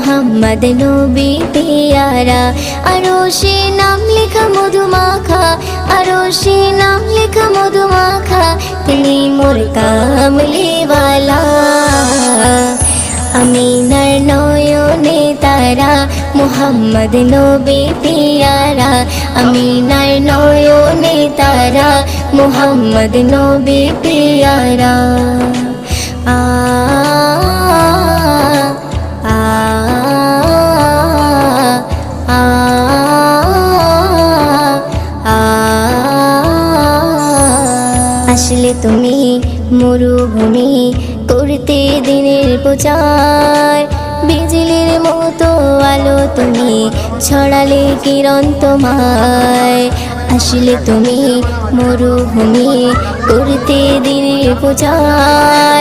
মুহাম্মদ নবী পেয়ারা। আরশে নাম লেখা মধুমাখা, আরশে নাম লেখা মধুমাখা, তিনি মোর কামলিওয়ালা। আমিনার নয়নে তারা, মুহাম্মদ নবী পেয়ারা। আমিনার নয়নে তারা, মুহাম্মদ নবী পেয়ারা। আ আ আ আ আসলে তুমি মরুভূমি করতে দিনের প্রচার, বিজলির মতো আলো তুমি ছড়ালে কিরণ তোমায়। আসলে তুমি মরুভূমি করতে দিনের প্রচার,